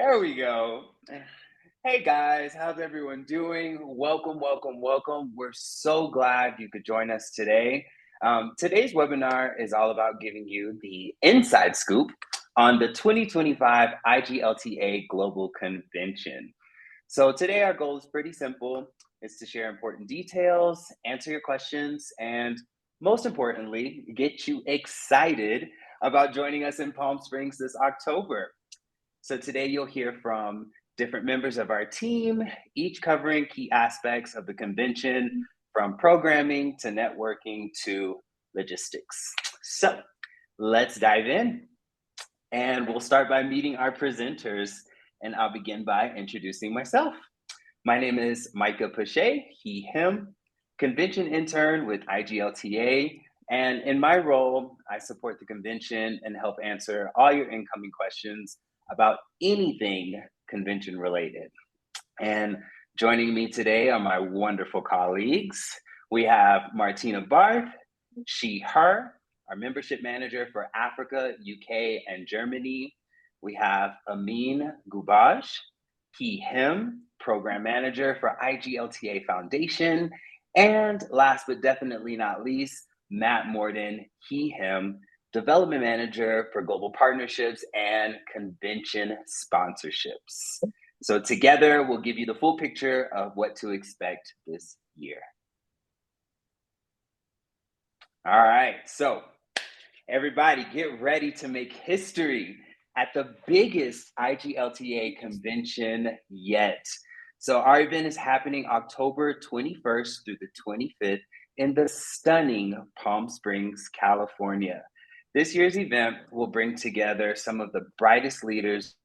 There we go. Hey guys, how's everyone doing? Welcome, welcome, welcome. We're so glad you could join us today. Today's webinar is all about giving you the inside scoop on the 2025 IGLTA Global Convention. So today our goal is pretty simple. It's to share important details, answer your questions, and most importantly, get you excited about joining us in Palm Springs this October. So today you'll hear from different members of our team, each covering key aspects of the convention, from programming to networking to logistics. So let's dive in. And we'll start by meeting our presenters. And I'll begin by introducing myself. My name is Micah Pache, he, him, convention intern with IGLTA. And in my role, I support the convention and help answer all your incoming questions about anything convention related. And joining me today are my wonderful colleagues. We have Martina Barth, she, her, our membership manager for Africa, UK, and Germany. We have Amin Gubaj, he, him, program manager for IGLTA Foundation. And last but definitely not least, Matt Morden, he, him, development manager for global partnerships and convention sponsorships. So together, we'll give you the full picture of what to expect this year. All right, so everybody get ready to make history at the biggest IGLTA convention yet. So our event is happening October 21st through the 25th in the stunning Palm Springs, California. This year's event will bring together some of the brightest leaders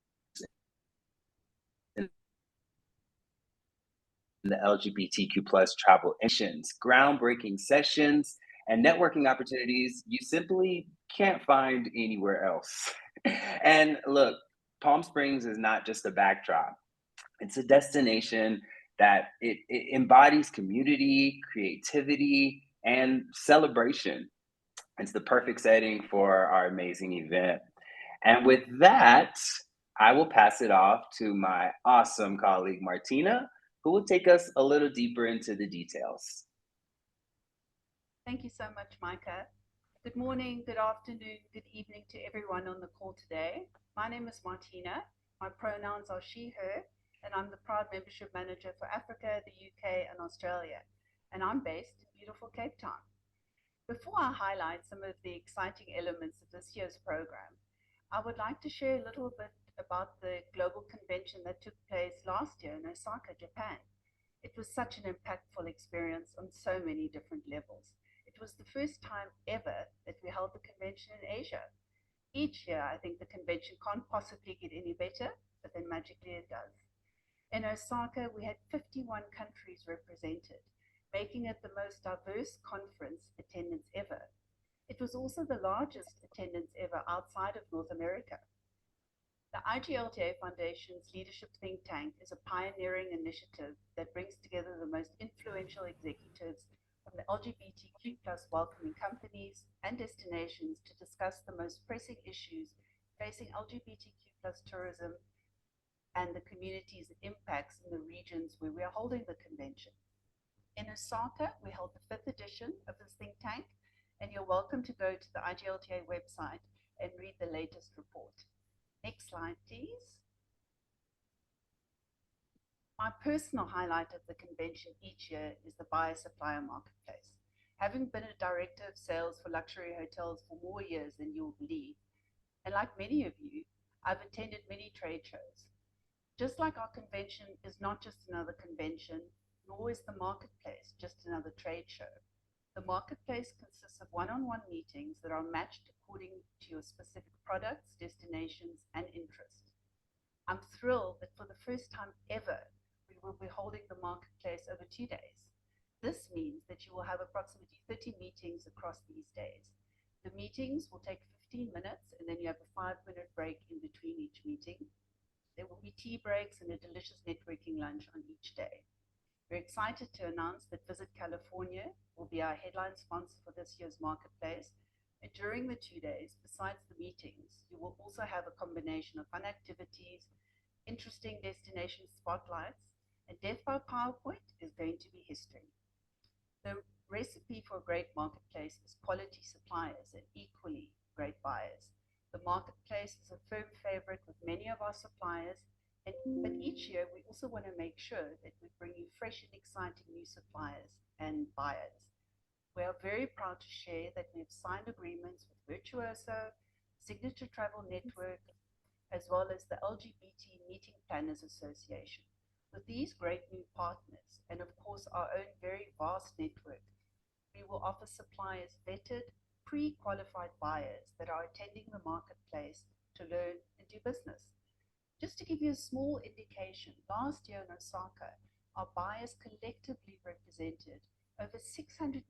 in the LGBTQ plus travel missions, groundbreaking sessions, and networking opportunities you simply can't find anywhere else. And look, Palm Springs is not just a backdrop. It's a destination that it embodies community, creativity, and celebration. It's the perfect setting for our amazing event. And with that, I will pass it off to my awesome colleague, Martina, who will take us a little deeper into the details. Thank you so much, Micah. Good morning, good afternoon, good evening to everyone on the call today. My name is Martina. My pronouns are she, her, and I'm the proud membership manager for Africa, the UK, and Australia. And I'm based in beautiful Cape Town. Before I highlight some of the exciting elements of this year's program, I would like to share a little bit about the global convention that took place last year in Osaka, Japan. It was such an impactful experience on so many different levels. It was the first time ever that we held the convention in Asia. Each year, I think the convention can't possibly get any better, but then magically it does. In Osaka, we had 51 countries represented, making it the most diverse conference attendance ever. It was also the largest attendance ever outside of North America. The IGLTA Foundation's leadership think tank is a pioneering initiative that brings together the most influential executives from the LGBTQ plus welcoming companies and destinations to discuss the most pressing issues facing LGBTQ plus tourism and the communities it impacts in the regions where we are holding the convention. In Osaka, we held the fifth edition of this think tank, and you're welcome to go to the IGLTA website and read the latest report. Next slide, please. My personal highlight of the convention each year is the buyer-supplier marketplace. Having been a director of sales for luxury hotels for more years than you'll believe, and like many of you, I've attended many trade shows. Just like our convention is not just another convention, nor is the marketplace just another trade show. The marketplace consists of one-on-one meetings that are matched according to your specific products, destinations, and interests. I'm thrilled that for the first time ever, we will be holding the marketplace over 2 days. This means that you will have approximately 30 meetings across these days. The meetings will take 15 minutes, and then you have a 5-minute break in between each meeting. There will be tea breaks and a delicious networking lunch on each day. We're excited to announce that Visit California will be our headline sponsor for this year's marketplace. And during the 2 days, besides the meetings, you will also have a combination of fun activities, interesting destination spotlights, and Death by PowerPoint is going to be history. The recipe for a great marketplace is quality suppliers and equally great buyers. The marketplace is a firm favorite with many of our suppliers, but each year we also want to make sure that we bring you fresh and exciting new suppliers and buyers. We are very proud to share that we have signed agreements with Virtuoso, Signature Travel Network, as well as the LGBT Meeting Planners Association. With these great new partners, and of course our own very vast network, we will offer suppliers vetted, pre-qualified buyers that are attending the marketplace to learn and do business. Just to give you a small indication, last year in Osaka, our buyers collectively represented over $685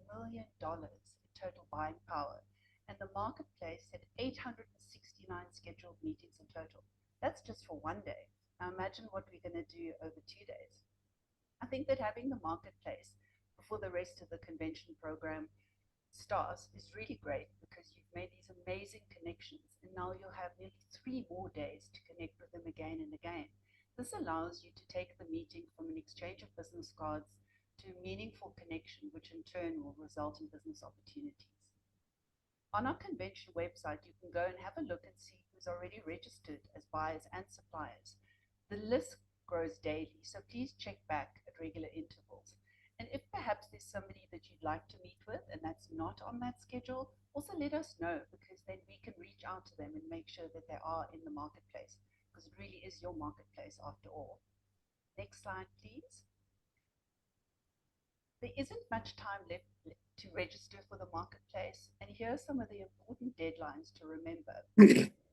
million in total buying power, and the marketplace had 869 scheduled meetings in total. That's just for one day. Now imagine what we're going to do over 2 days. I think that having the marketplace before the rest of the convention program starts is really great because you've made these amazing connections and now you'll have nearly 3 more days to connect with them again and again. This allows you to take the meeting from an exchange of business cards to a meaningful connection, which in turn will result in business opportunities. On our convention website, you can go and have a look and see who's already registered as buyers and suppliers. The list grows daily, so please check back at regular intervals. And if perhaps there's somebody that you'd like to meet with and that's not on that schedule, also let us know because then we can reach out to them and make sure that they are in the marketplace because it really is your marketplace after all. Next slide, please. There isn't much time left to register for the marketplace, and here are some of the important deadlines to remember.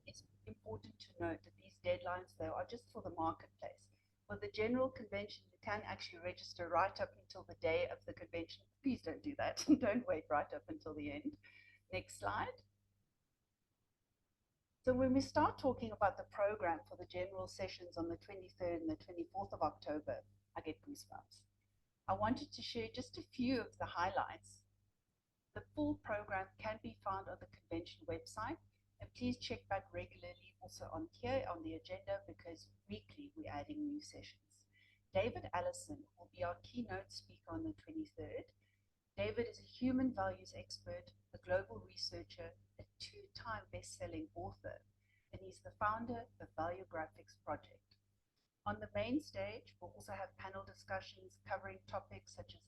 It's important to note that these deadlines, though, are just for the marketplace. For the general convention, you can actually register right up until the day of the convention. Please don't do that. Don't wait right up until the end. Next slide. So when we start talking about the program for the general sessions on the 23rd and the 24th of October, I get goosebumps. I wanted to share just a few of the highlights. The full program can be found on the convention website, and please check back regularly also on here on the agenda because weekly we're adding new sessions. David Allison will be our keynote speaker on the 23rd. David is a human values expert, a global researcher, a two-time best-selling author, and he's the founder of Value Graphics Project. On the main stage, we'll also have panel discussions covering topics such as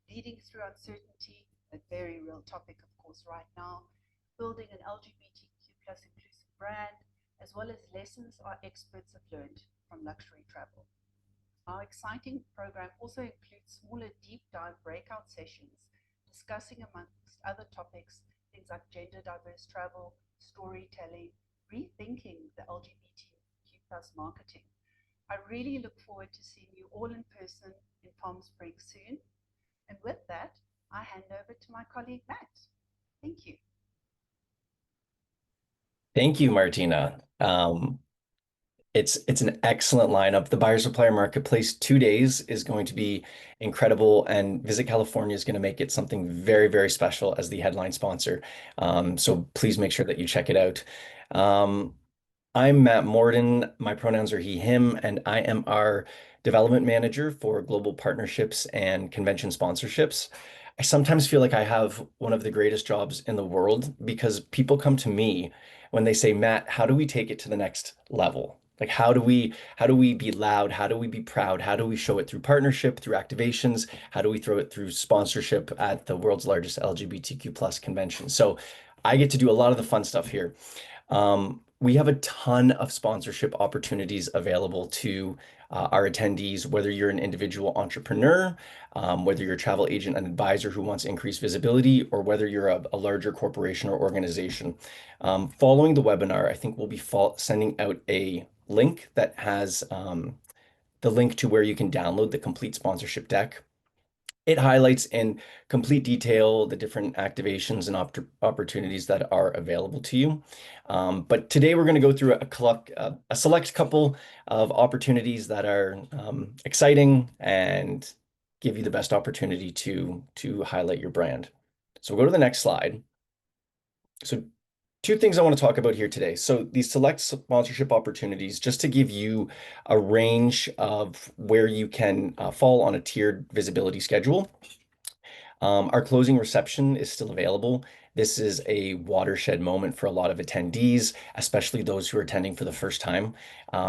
leading through uncertainty, a very real topic, of course, right now, building an LGBTQ plus inclusive brand, as well as lessons our experts have learned from luxury travel. Our exciting program also includes smaller deep dive breakout sessions discussing, amongst other topics, things like gender diverse travel, storytelling, rethinking the LGBTQ plus marketing. I really look forward to seeing you all in person in Palm Springs soon. And with that, I hand over to my colleague, Matt. Thank you. Thank you, Martina. It's an excellent lineup. The Buyer Supplier Marketplace 2 days is going to be incredible, and Visit California is going to make it something very, very special as the headline sponsor. So please make sure that you check it out. I'm Matt Morden. My pronouns are he, him, and I am our development manager for global partnerships and convention sponsorships. I sometimes feel like I have one of the greatest jobs in the world because people come to me when they say, Matt, how do we take it to the next level? Like how do we be loud? How do we be proud? How do we show it through partnership, through activations? How do we throw it through sponsorship at the world's largest LGBTQ plus convention? So I get to do a lot of the fun stuff here. We have a ton of sponsorship opportunities available to our attendees, whether you're an individual entrepreneur, whether you're a travel agent and advisor who wants increased visibility, or whether you're a larger corporation or organization. Following the webinar, I think we'll be sending out a link that has the link to where you can download the complete sponsorship deck. It highlights in complete detail the different activations and opportunities that are available to you. But today we're going to go through a select couple of opportunities that are exciting and give you the best opportunity to highlight your brand. So we'll go to the next slide. So two things I want to talk about here today. So these select sponsorship opportunities, just to give you a range of where you can fall on a tiered visibility schedule. Our closing reception is still available. This is a watershed moment for a lot of attendees, especially those who are attending for the first time.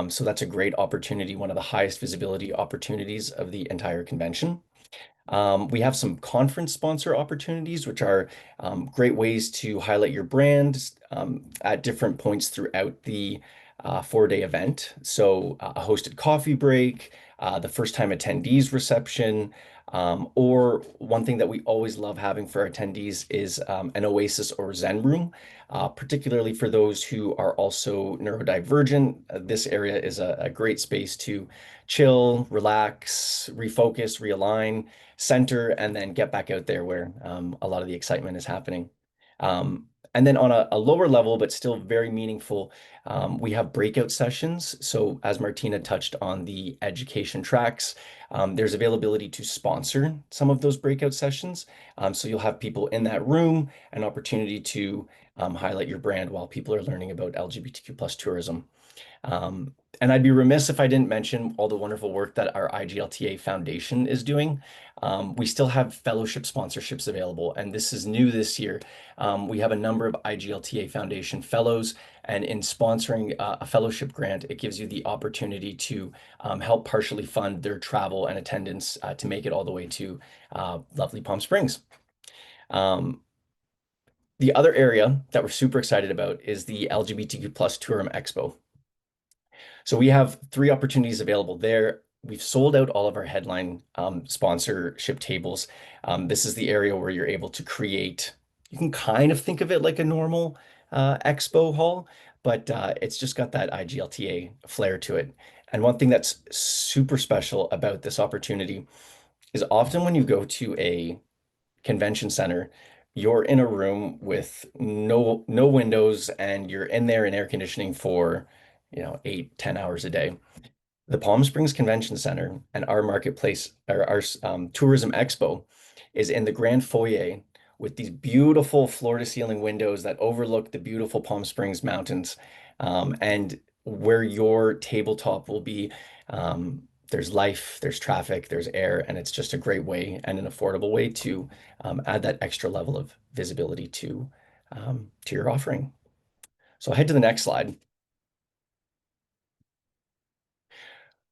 So that's a great opportunity, one of the highest visibility opportunities of the entire convention. We have some conference sponsor opportunities, which are great ways to highlight your brand at different points throughout the 4-day event. So a hosted coffee break, the first time attendees reception, or one thing that we always love having for our attendees is an Oasis or Zen room, particularly for those who are also neurodivergent. This area is a great space to chill, relax, refocus, realign, center, and then get back out there where a lot of the excitement is happening. And then on a lower level, but still very meaningful, we have breakout sessions. So as Martina touched on the education tracks, there's availability to sponsor some of those breakout sessions. So you'll have people in that room, an opportunity to highlight your brand while people are learning about LGBTQ plus tourism. And I'd be remiss if I didn't mention all the wonderful work that our IGLTA Foundation is doing. We still have fellowship sponsorships available, and this is new this year. We have a number of IGLTA Foundation fellows, and in sponsoring a fellowship grant, it gives you the opportunity to help partially fund their travel and attendance to make it all the way to lovely Palm Springs. The other area that we're super excited about is the LGBTQ plus Tourism Expo. So we have 3 opportunities available there. We've sold out all of our headline sponsorship tables. This is the area where you're able to create, you can kind of think of it like a normal expo hall, but it's just got that IGLTA flair to it. And one thing that's super special about this opportunity is often when you go to a convention center, you're in a room with no windows and you're in there in air conditioning for 8, 10 hours a day. The Palm Springs Convention Center and our marketplace, or our tourism expo, is in the grand foyer with these beautiful floor to ceiling windows that overlook the beautiful Palm Springs mountains. And where your tabletop will be, there's life, there's traffic, there's air, and it's just a great way and an affordable way to add that extra level of visibility to your offering. So I'll head to the next slide.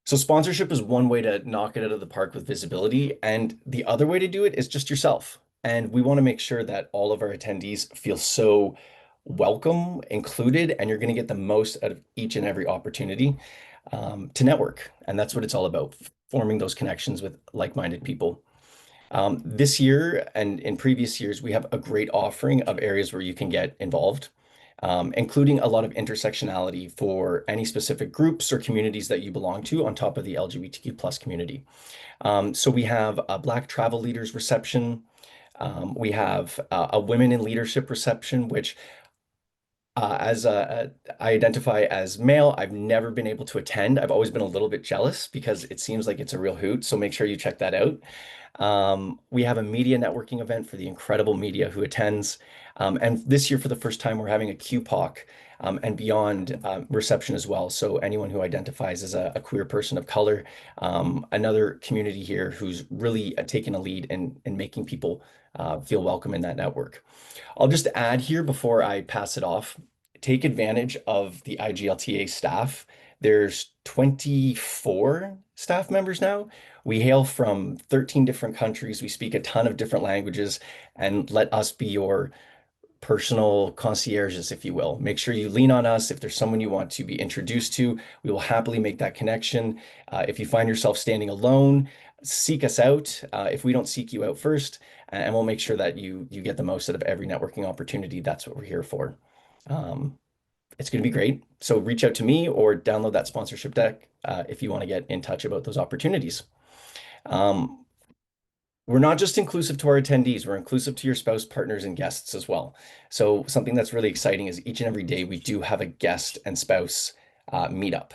So sponsorship is one way to knock it out of the park with visibility, and the other way to do it is just yourself. And we want to make sure that all of our attendees feel so welcome, included, and you're going to get the most out of each and every opportunity to network. And that's what it's all about, forming those connections with like-minded people. This year and in previous years, we have a great offering of areas where you can get involved, including a lot of intersectionality for any specific groups or communities that you belong to on top of the LGBTQ plus community. So we have a Black travel leaders reception. We have a women in leadership reception, which I identify as male. I've never been able to attend. I've always been a little bit jealous because it seems like it's a real hoot. So make sure you check that out. We have a media networking event for the incredible media who attends. And this year, for the first time, we're having a QPOC and beyond reception as well. So anyone who identifies as a queer person of color, another community here who's really taken a lead in making people feel welcome in that network. I'll just add here before I pass it off, take advantage of the IGLTA staff. There's 24 staff members now. We hail from 13 different countries. We speak a ton of different languages, and let us be your personal concierges, if you will. Make sure you lean on us. If there's someone you want to be introduced to, we will happily make that connection. If you find yourself standing alone, seek us out if we don't seek you out first, and we'll make sure that you get the most out of every networking opportunity. That's what we're here for. It's going to be great. So reach out to me or download that sponsorship deck if you want to get in touch about those opportunities. We're not just inclusive to our attendees, we're inclusive to your spouse, partners, and guests as well. So something that's really exciting is each and every day we do have a guest and spouse meetup.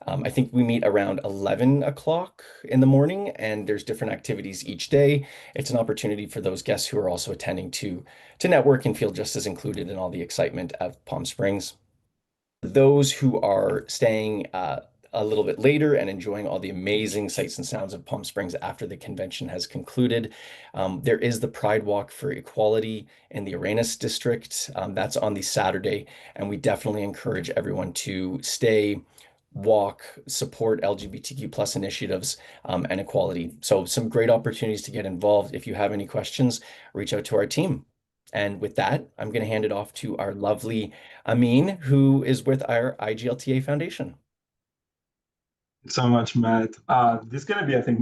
I think we meet around 11 o'clock in the morning, and there's different activities each day. It's an opportunity for those guests who are also attending to network and feel just as included in all the excitement of Palm Springs. Those who are staying a little bit later and enjoying all the amazing sights and sounds of Palm Springs after the convention has concluded, there is the Pride Walk for Equality in the Arenas district. That's on the Saturday, and we definitely encourage everyone to stay, walk, support LGBTQ plus initiatives and equality. So some great opportunities to get involved. If you have any questions, reach out to our team. And with that, I'm going to hand it off to our lovely Amin, who is with our IGLTA Foundation. So much, Matt. This is gonna be, I think,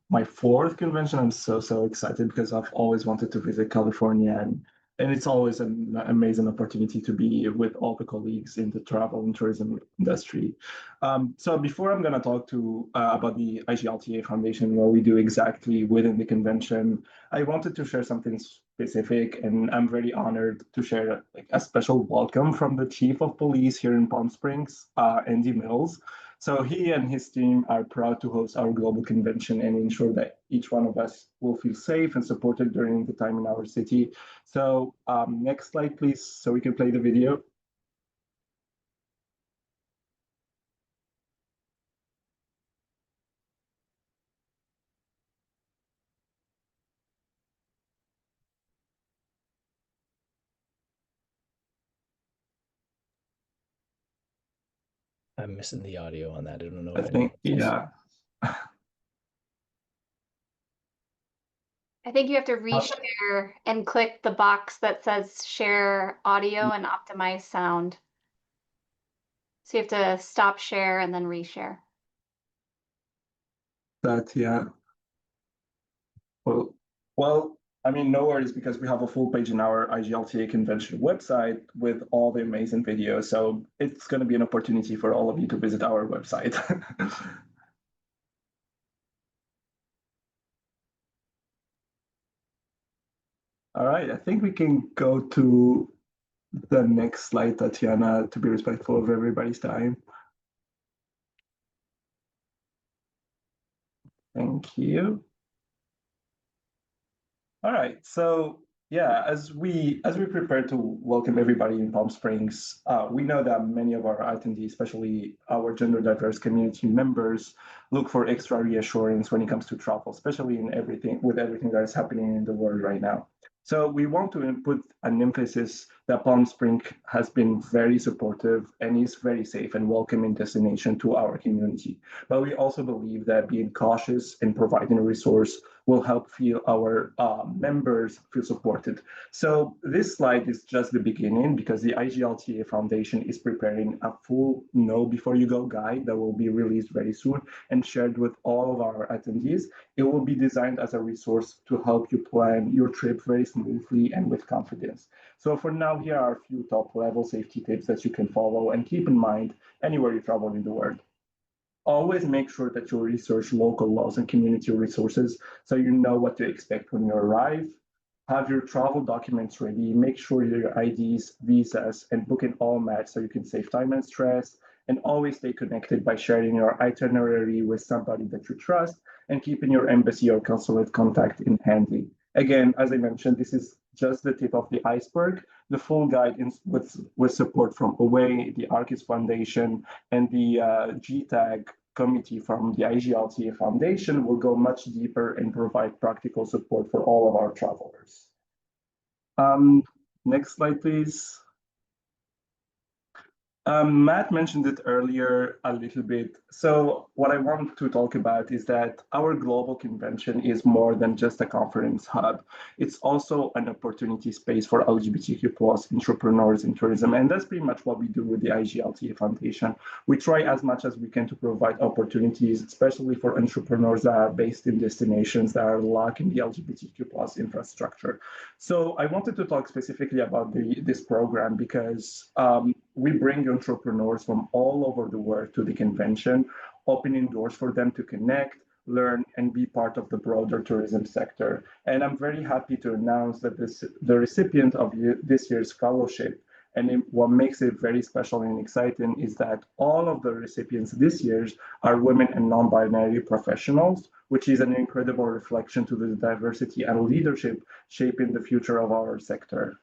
my fourth convention. I'm so excited because I've always wanted to visit California, and it's always an amazing opportunity to be with all the colleagues in the travel and tourism industry. So before I'm gonna talk to about the IGLTA Foundation, what we do exactly within the convention, I wanted to share something specific, and I'm very honored to share like a special welcome from the Chief of Police here in Palm Springs, Andy Mills. So he and his team are proud to host our global convention and ensure that each one of us will feel safe and supported during the time in our city. So next slide, please, so we can play the video. I'm missing the audio on that. I don't know I if anyone think, else. yeah. I think you have to reshare and click the box that says share audio and optimize sound. So you have to stop share and then reshare. That, yeah. Well, I mean, no worries because we have a full page in our IGLTA convention website with all the amazing videos. So it's going to be an opportunity for all of you to visit our website. All right, I think we can go to the next slide, Tatiana, to be respectful of everybody's time. Thank you. All right, so yeah, as we prepare to welcome everybody in Palm Springs, we know that many of our attendees, especially our gender diverse community members, look for extra reassurance when it comes to travel, especially in everything that is happening in the world right now. So we want to put an emphasis that Palm Springs has been very supportive and is very safe and welcoming destination to our community. But we also believe that being cautious and providing a resource will help feel our members feel supported. So this slide is just the beginning because the IGLTA Foundation is preparing a full Know Before You Go guide that will be released very soon and shared with all of our attendees. It will be designed as a resource to help you plan your trip very smoothly and with confidence. So for now, here are a few top level safety tips that you can follow and keep in mind anywhere you travel in the world. Always make sure that you research local laws and community resources so you know what to expect when you arrive. Have your travel documents ready. Make sure your IDs, visas, and booking all match so you can save time and stress. And always stay connected by sharing your itinerary with somebody that you trust and keeping your embassy or consulate contact in handy. Again, as I mentioned, this is just the tip of the iceberg. The full guide with support from Away, the Arcus Foundation, and the GTAG committee from the IGLTA Foundation will go much deeper and provide practical support for all of our travelers. Next slide, please. Matt mentioned it earlier a little bit. So what I want to talk about is that our global convention is more than just a conference hub. It's also an opportunity space for LGBTQ plus entrepreneurs in tourism. And that's pretty much what we do with the IGLTA Foundation. We try as much as we can to provide opportunities, especially for entrepreneurs that are based in destinations that are lacking the LGBTQ plus infrastructure. So I wanted to talk specifically about this program because we bring entrepreneurs from all over the world to the convention, opening doors for them to connect, learn, and be part of the broader tourism sector. And I'm very happy to announce that the recipient of this year's fellowship And what makes it very special and exciting is that all of the recipients this year are women and non-binary professionals, which is an incredible reflection to the diversity and leadership shaping the future of our sector.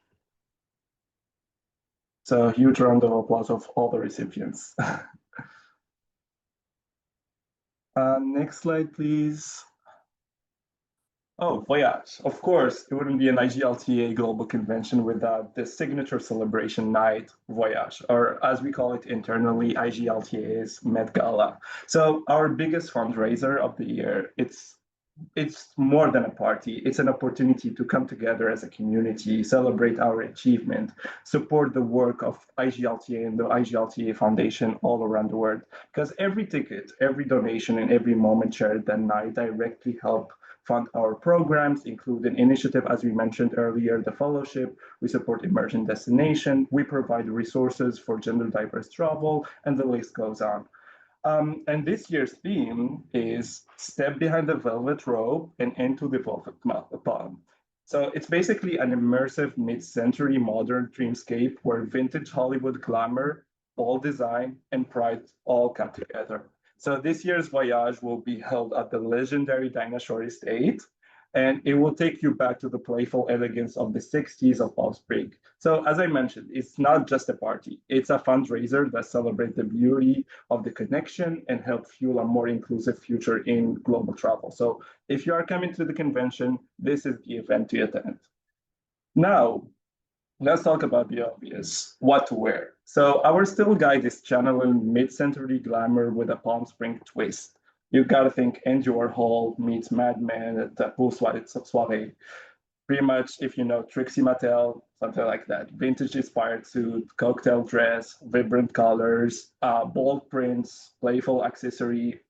So a huge round of applause of all the recipients. Next slide, please. Oh, Voyage. Of course, it wouldn't be an IGLTA global convention without the signature celebration night, Voyage, or as we call it internally, IGLTA's Met Gala. So our biggest fundraiser of the year, it's more than a party. It's an opportunity to come together as a community, celebrate our achievement, support the work of IGLTA and the IGLTA Foundation all around the world. Because every ticket, every donation, and every moment shared that night directly help fund our programs, include an initiative, as we mentioned earlier, the fellowship. We support immersion destination. We provide resources for gender diverse travel, and the list goes on. And this year's theme is Step Behind the Velvet Rope and Into the Velvet Palm. So it's basically an immersive mid-century modern dreamscape where vintage Hollywood glamour, bold design, and pride all come together. So this year's Voyage will be held at the legendary Dinosaur Estate, and it will take you back to the playful elegance of the 60s of Palm Springs. So as I mentioned, it's not just a party, it's a fundraiser that celebrates the beauty of the connection and help fuel a more inclusive future in global travel. So if you are coming to the convention, this is the event to attend. Now, let's talk about the obvious, what to wear. So our still guide is channeling mid-century glamour with a Palm Spring twist. You gotta think Andy Warhol meets Mad Men at the pool soiree. Pretty much, if you know Trixie Mattel, something like that. Vintage inspired suit, cocktail dress, vibrant colors, bold prints, playful accessory,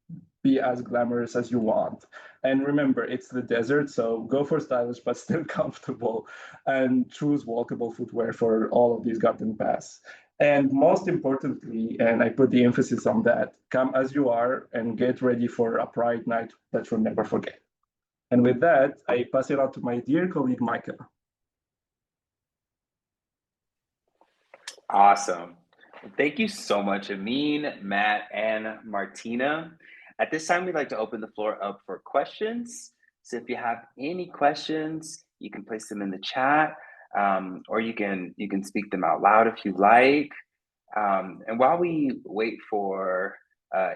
be as glamorous as you want. And remember, it's the desert, so go for stylish but still comfortable and choose walkable footwear for all of these garden paths. And most importantly, and I put the emphasis on that, come as you are and get ready for a pride night that you'll never forget. And with that, I pass it on to my dear colleague, Michael. Awesome. Thank you so much, Amin, Matt, and Martina. At this time, we'd like to open the floor up for questions. So if you have any questions, you can place them in the chat, or you can speak them out loud if you like. And while we wait for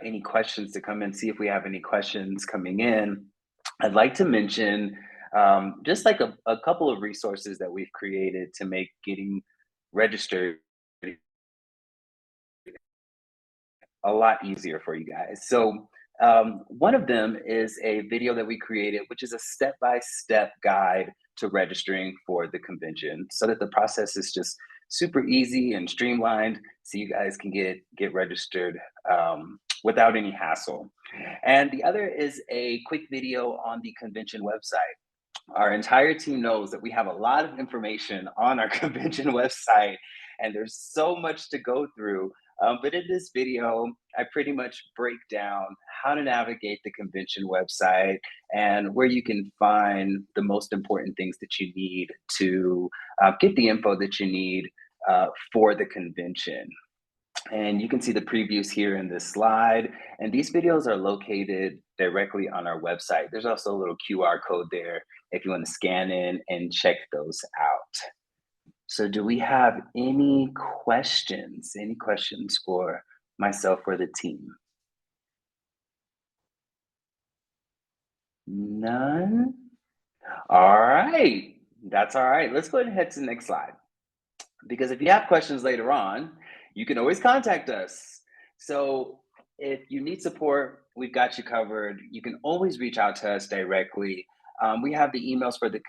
any questions to come in, see if we have any questions coming in, I'd like to mention just like a couple of resources that we've created to make getting registered a lot easier for you guys. So one of them is a video that we created, which is a step-by-step guide to registering for the convention so that the process is just super easy and streamlined so you guys can get registered without any hassle. And the other is a quick video on the convention website. Our entire team knows that we have a lot of information on our convention website and there's so much to go through. But in this video, I pretty much break down how to navigate the convention website and where you can find the most important things that you need to get the info that you need for the convention. And you can see the previews here in this slide. And these videos are located directly on our website. There's also a little QR code there if you want to scan in and check those out. So do we have any questions? Any questions for myself or the team? None? All right, that's all right. Let's go ahead and head to the next slide. Because if you have questions later on, you can always contact us. So if you need support, we've got you covered. You can always reach out to us directly. We have the emails for the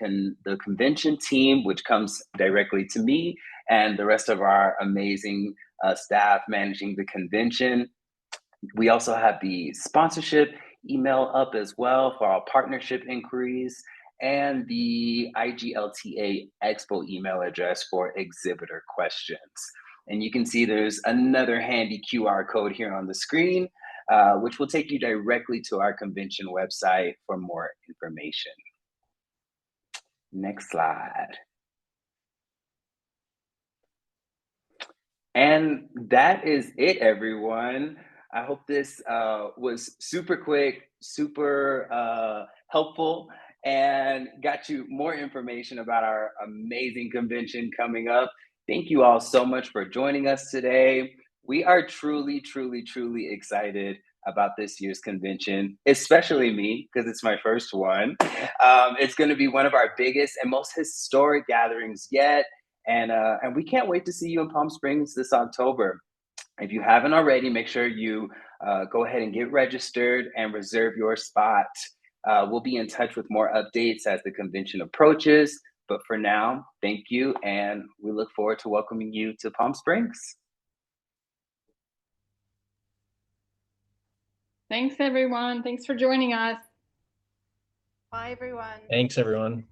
convention team, which comes directly to me and the rest of our amazing staff managing the convention. We also have the sponsorship email up as well for our partnership inquiries and the IGLTA Expo email address for exhibitor questions. And you can see there's another handy QR code here on the screen, which will take you directly to our convention website for more information. Next slide. And that is it, everyone. I hope this was super quick, super helpful, and got you more information about our amazing convention coming up. Thank you all so much for joining us today. We are truly, truly, truly excited about this year's convention, especially me, because it's my first one. It's going to be one of our biggest and most historic gatherings yet. And we can't wait to see you in Palm Springs this October. If you haven't already, make sure you go ahead and get registered and reserve your spot. We'll be in touch with more updates as the convention approaches. But for now, thank you, and we look forward to welcoming you to Palm Springs. Thanks, everyone. Thanks for joining us. Bye, everyone. Thanks, everyone.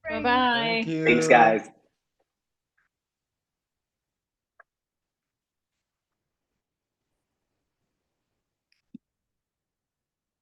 Bye-bye. Thank you. Thanks, guys.